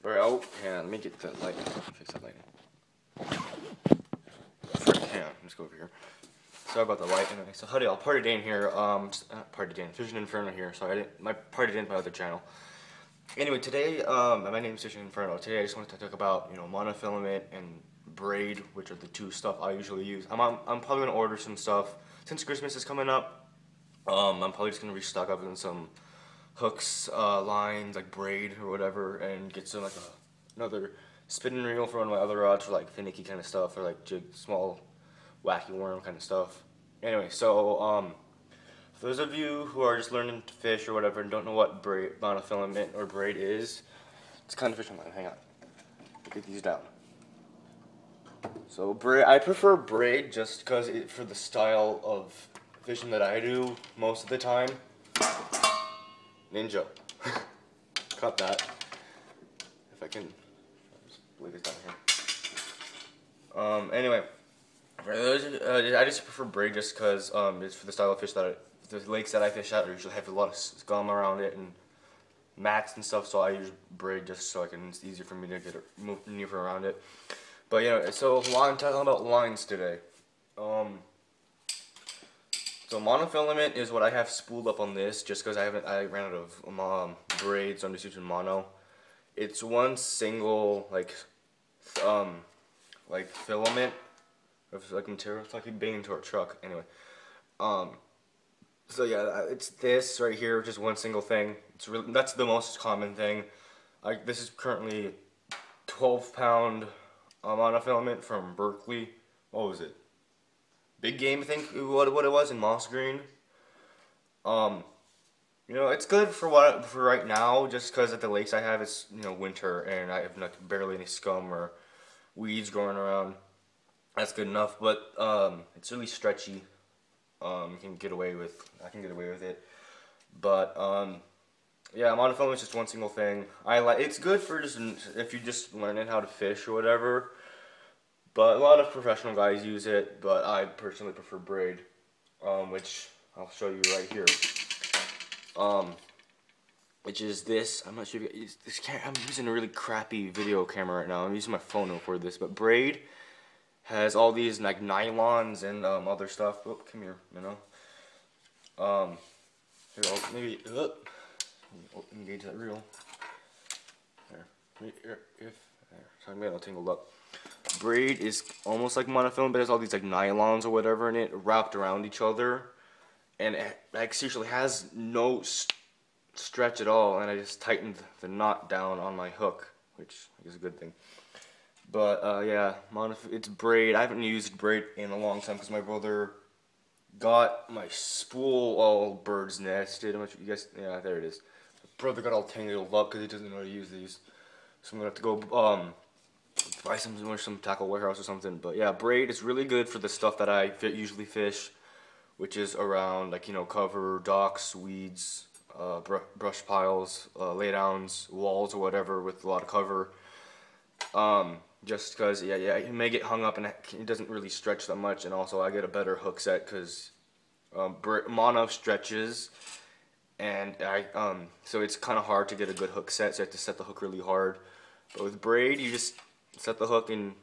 Alright, oh, yeah, let me get that light. Fix that lighting. Yeah, let's go over here. Sorry about the light. Anyway, so howdy, y'all. Party day in here. Party day in Vision Inferno here. Sorry, my party day in my other channel. Anyway, today, my name is Vision Inferno. Today, I just wanted to talk about monofilament and braid, which are the two stuff I usually use. I'm probably gonna order some stuff since Christmas is coming up. I'm probably just gonna restock up on some hooks, lines like braid or whatever, and get some another spinning reel for one of my other rods for like finicky kind of stuff, or like jig, small wacky worm kind of stuff. Anyway, so for those of you who are just learning to fish or whatever and don't know what braid, monofilament or braid is, it's kind of fishing line. Hang on, get these down. So braid, I prefer braid just because for the style of fishing that I do most of the time. Ninja. Cut that. If I can just lay this down here. Anyway, for those, I just prefer braid just because it's for the style of fish the lakes that I fish at usually have a lot of scum around it and mats and stuff, so I use braid just so it's easier for me to maneuver around it. But yeah, so I'm talking about lines today. So monofilament is what I have spooled up on this, just because I ran out of braid, so I'm just using mono. It's one single like filament of like material. It's like you bang into a truck. Anyway, so yeah, it's this right here, just one single thing. That's the most common thing. This is currently 12-pound monofilament from Berkeley. What was it? Big Game, I think what it was, in moss green. It's good for right now, just because at the lakes I have it's winter and I have barely any scum or weeds growing around. That's good enough, but it's really stretchy. I can get away with it, but yeah, monofilament is just one single thing. It's good for just if you're just learning how to fish or whatever. But a lot of professional guys use it, but I personally prefer braid, which I'll show you right here. Which is this. I'm not sure if I'm using a really crappy video camera right now. I'm using my phone to record this, but braid has all these like nylons and other stuff. Oh, come here, maybe engage that reel. There, so I'm getting all tangled up. Braid is almost like monofilament, but it has all these like nylons or whatever in it wrapped around each other, and it usually has no stretch at all. And I just tightened the knot down on my hook, which is a good thing. But yeah, it's braid. I haven't used braid in a long time because my brother got my spool all bird's nested. I'm not sure you guys, yeah, there it is. My brother got all tangled up because he doesn't know how to use these, so I'm gonna have to go buy some tackle warehouse or something. But yeah, braid is really good for the stuff that I usually fish, which is around like cover, docks, weeds, brush piles, laydowns, walls, or whatever with a lot of cover. Just because yeah, it may get hung up and it doesn't really stretch that much, and also I get a better hook set because mono stretches, and so it's kind of hard to get a good hook set. So I have to set the hook really hard. But with braid, you just set the hook in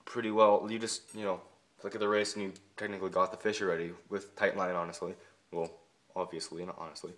pretty well. You just, look at the wrist and you technically got the fish already with tight line, honestly. Well, obviously, not honestly.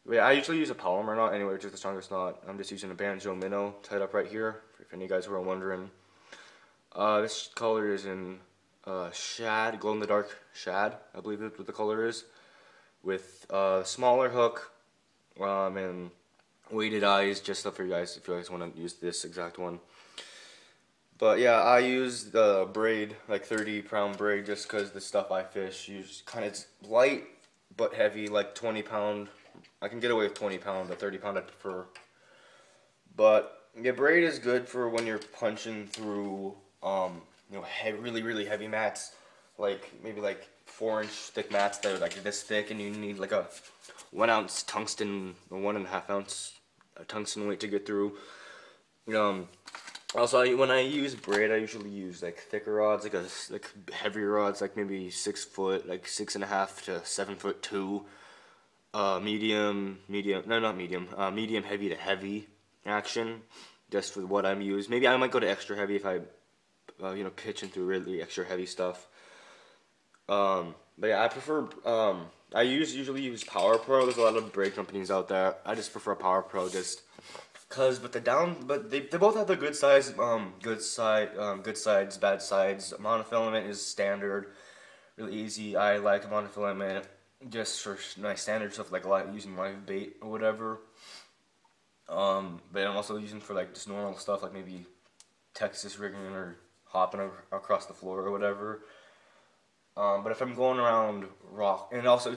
But yeah, I usually use a polymer knot anyway, which is the strongest knot. I'm just using a banjo minnow tied up right here, if any of you guys who are wondering. This color is in shad, glow-in-the-dark shad, I believe is what the color is, with a smaller hook and weighted eyes, just stuff for you guys if you guys want to use this exact one. But yeah, I use the braid, like 30-pound braid, just because the stuff I fish it's light but heavy, like 20-pound. I can get away with 20-pound, but 30-pound I prefer. But yeah, braid is good for when you're punching through really heavy mats, like maybe like 4-inch thick mats that are like this thick, and you need like a 1-ounce tungsten or 1.5 ounce tungsten weight to get through. Also, when I use braid, I usually use like thicker rods, like heavier rods, like maybe 6 foot, like 6.5 to 7 foot 2. Medium heavy to heavy action. just for what I'm used. Maybe I might go to extra heavy if I, you know, pitch into really extra heavy stuff. But yeah, I prefer, I usually use Power Pro. There's a lot of braid companies out there. I just prefer Power Pro just cause, but they both have their good sides, good sides, bad sides. Monofilament is standard, really easy. I like monofilament just for my standard stuff like using live bait or whatever. But I'm also using for like just normal stuff like maybe Texas rigging or hopping across the floor or whatever. But if I'm going around rock, and also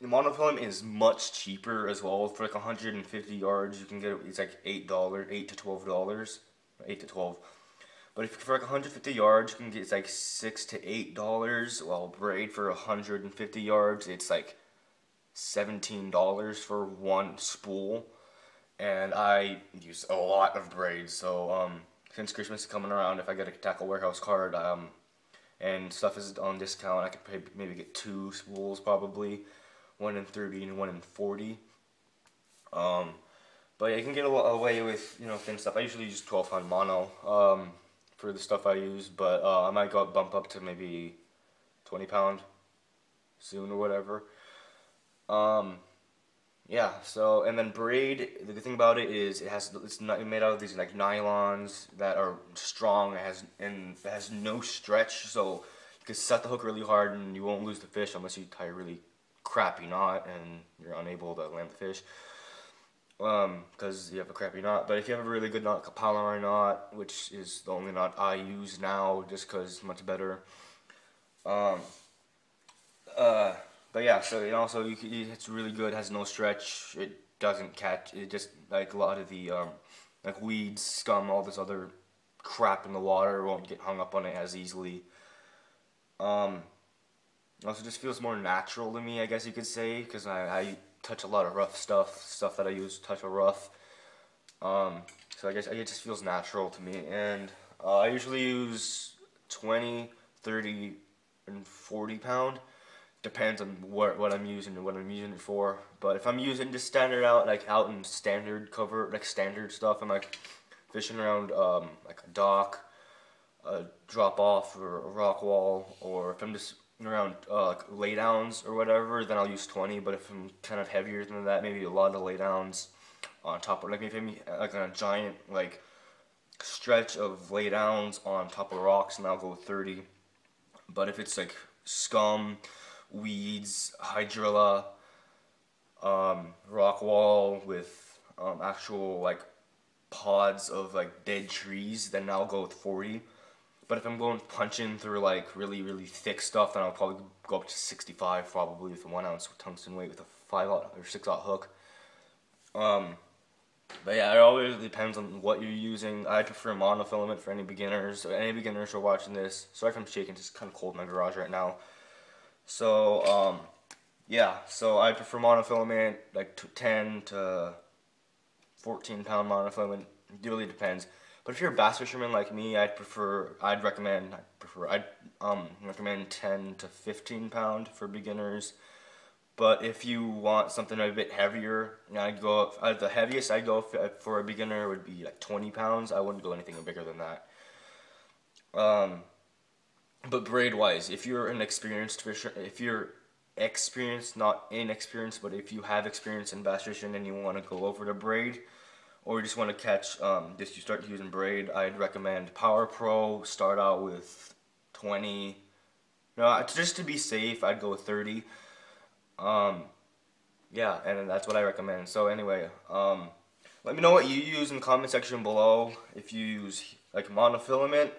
monofilament is much cheaper as well. For like 150 yards, you can get it's like $8, $8 to $12, 8 to 12. But if for like 150 yards, you can get it's like $6 to $8. While braid for 150 yards, it's like $17 for one spool. And I use a lot of braids, so since Christmas is coming around, if I get a Tackle Warehouse card, and stuff is on discount, I could maybe get 2 spools probably, one in 30 and one in 40. But yeah, you can get away with, you know, thin stuff. I usually use 12-pound mono for the stuff I use, but I might bump up to maybe 20-pound soon or whatever. Yeah, so, and then braid, the good thing about it is it's made out of these like nylons that are strong, it has no stretch, so you can set the hook really hard and you won't lose the fish unless you tie a really crappy knot and you're unable to land the fish, because you have a crappy knot. But if you have a really good knot, like a Palomar knot, which is the only knot I use now just because it's much better, but yeah, so and also it's really good. Has no stretch. It doesn't catch. It just like a lot of the like weeds, scum, all this other crap in the water won't get hung up on it as easily. Also, just feels more natural to me, I guess you could say, because I touch a lot of rough stuff that I use touch a rough. So I guess it just feels natural to me, and I usually use 20, 30, and 40-pound. Depends on what I'm using and what I'm using it for. But if I'm using just standard out in standard cover, like standard stuff, I'm like fishing around like a dock, a drop off, or a rock wall, or if I'm just around like laydowns or whatever, then I'll use 20. But if I'm kind of heavier than that, maybe a lot of laydowns on top of, like if I'm like on a giant like stretch of laydowns on top of rocks, and I'll go 30. But if it's like scum, weeds, hydrilla, rock wall with actual like pods of like dead trees, then I'll go with 40. But if I'm going punching through like really thick stuff, then I'll probably go up to 65 probably with a 1 ounce tungsten weight with a 5/0 or 6/0 hook. But yeah, it always depends on what you're using. I prefer monofilament for any beginners. So any beginners who are watching this, sorry if I'm shaking, it's kind of cold in my garage right now. So, yeah, so I prefer monofilament, like 10 to 14-pound monofilament. It really depends. But if you're a bass fisherman like me, I'd recommend 10 to 15-pound for beginners. But if you want something a bit heavier, I'd go the heaviest I'd go for a beginner would be like 20 pounds. I wouldn't go anything bigger than that. But braid wise, if you're an experienced fisher, if you're experienced, not inexperienced, but if you have experience in bass fishing and you want to go over to braid, or you just want to catch, just you start using braid, I'd recommend Power Pro. Start out with 20. No, just to be safe, I'd go with 30. Yeah, and that's what I recommend. So anyway, let me know what you use in the comment section below. If you use like monofilament,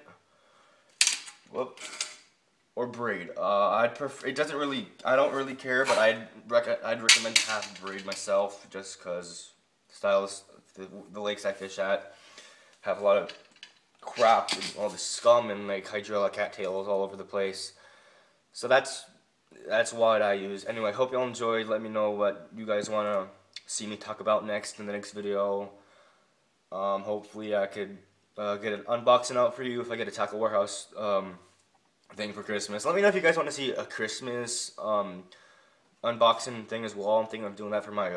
or braid. I'd prefer. It doesn't really. I don't really care, but I'd recommend to have braid myself, just because the lakes I fish at have a lot of crap and all the scum and like hydrilla cattails all over the place. So that's what I use. Anyway, I hope y'all enjoyed. Let me know what you guys want to see me talk about next in the next video. Hopefully I could get an unboxing out for you if I get a Tackle Warehouse thing for Christmas. Let me know if you guys want to see a Christmas unboxing thing as well. I'm thinking of doing that for my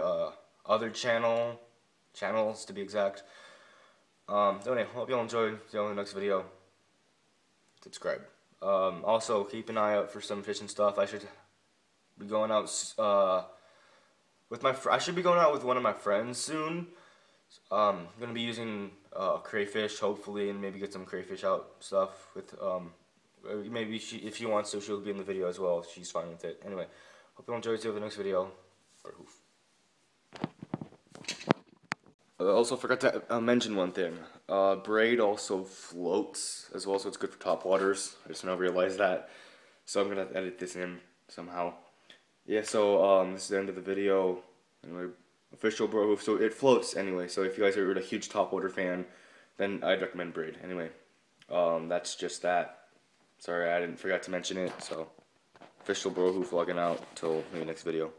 other channels to be exact. So anyway, hope y'all enjoyed. See you in the next video. Subscribe. Also, keep an eye out for some fishing stuff. I should be going out with my. I should be going out with one of my friends soon. I'm gonna be using crayfish, hopefully, and maybe get some crayfish out stuff with. Maybe if she wants to, she'll be in the video as well. If she's fine with it. Anyway, hope you enjoyed. See you in the next video. Or hoof. I also forgot to mention one thing. Braid also floats as well, so it's good for top waters. I just now realized that, so I'm gonna edit this in somehow. Yeah, so this is the end of the video. Anyway, official bro hoof. So it floats anyway. So if you guys are a huge top water fan, then I'd recommend Braid. Anyway, that's just that. Sorry, I didn't forgot to mention it. So official bro hoof logging out till maybe next video.